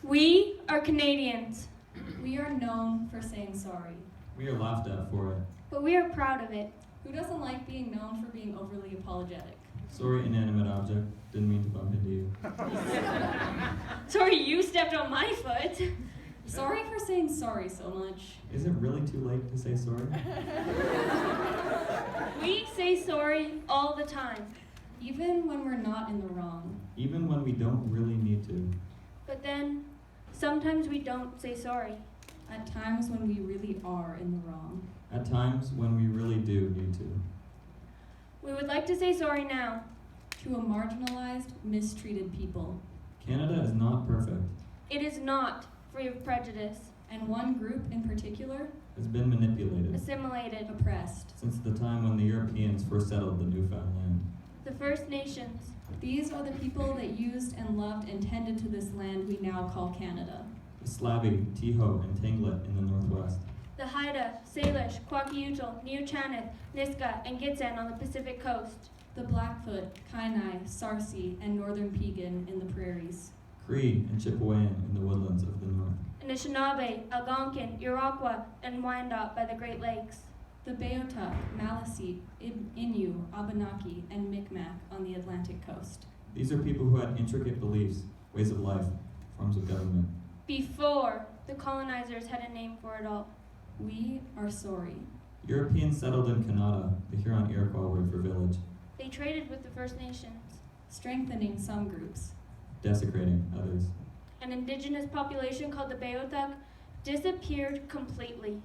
We are Canadians, We are known for saying sorry. We are laughed at for it. but we are proud of it. Who doesn't like being known for being overly apologetic? Sorry, inanimate object. Didn't mean to bump into you. Sorry you stepped on my foot. Sorry for saying sorry so much. Is it really too late to say sorry? We say sorry all the time, Even when we're not in the wrong. Even when we don't really need to. but then sometimes we don't say sorry. At times when we really are in the wrong. At times when we really do need to. We would like to say sorry now. To a marginalized, mistreated people. Canada is not perfect. It is not free of prejudice, And one group in particular, It's been manipulated assimilated. oppressed. since the time when the Europeans first settled the newfound land. The First Nations, These are the people that used and loved and tended to this land we now call Canada. The Slavi, Tiho, and Tlingit in the northwest. the Haida, Salish, Kwakiutl, Niuchanath, Niska, and Gitxsan on the Pacific coast. The Blackfoot, Kainai, Sarsi, and Northern Piegan in the prairies. Cree and Chipewyan in the woodlands of the north. Anishinaabe, Algonquin, Iroquois, and Wyandot by the Great Lakes. The Beothuk, Maliseet, Innu, Abenaki, and Micmac on the Atlantic coast. These are people who had intricate beliefs, ways of life, forms of government. Before the colonizers had a name for it all. We are sorry. Europeans settled in Canada, the Huron-Iroquois word for village, They traded with the First Nations. Strengthening some groups. desecrating others. An indigenous population called the Beothuk disappeared completely.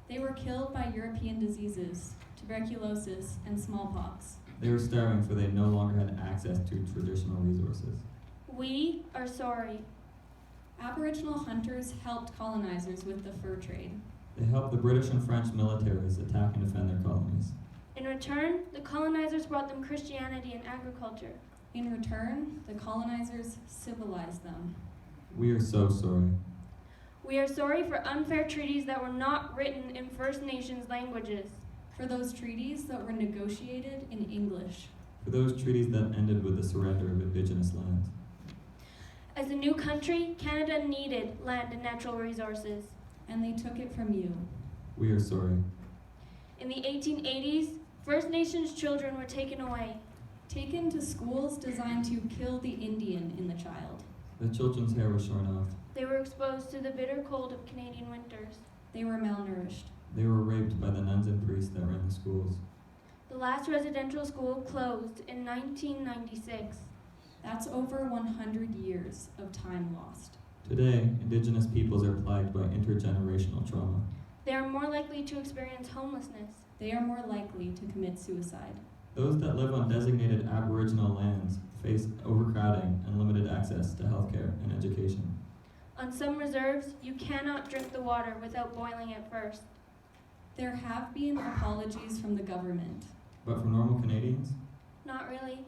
They were killed by European diseases, tuberculosis, and smallpox. They were starving for they no longer had access to traditional resources. We are sorry. Aboriginal hunters helped colonizers with the fur trade. They helped the British and French militaries attack and defend their colonies. In return, the colonizers brought them Christianity and agriculture. In return, the colonizers civilized them. We are so sorry. We are sorry for unfair treaties that were not written in First Nations languages. For those treaties that were negotiated in English. For those treaties that ended with the surrender of indigenous lands. As a new country, Canada needed land and natural resources. And they took it from you. We are sorry. In the 1880s, First Nations children were taken away. Taken to schools designed to kill the Indian in the child. The children's hair was shorn off. They were exposed to the bitter cold of Canadian winters. They were malnourished. They were raped by the nuns and priests that ran the schools. The last residential school closed in 1996. That's over 100 years of time lost. Today, indigenous peoples are plagued by intergenerational trauma. They are more likely to experience homelessness. They are more likely to commit suicide. Those that live on designated Aboriginal lands face overcrowding and limited access to healthcare and education. On some reserves, you cannot drink the water without boiling it first. There have been apologies from the government. But for normal Canadians, Not really.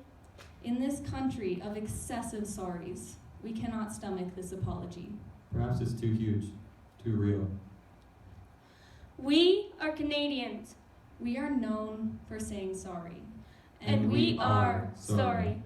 In this country of excessive sorries, we cannot stomach this apology. perhaps it's too huge, too real. We are Canadians, We are known for saying sorry. and we are sorry.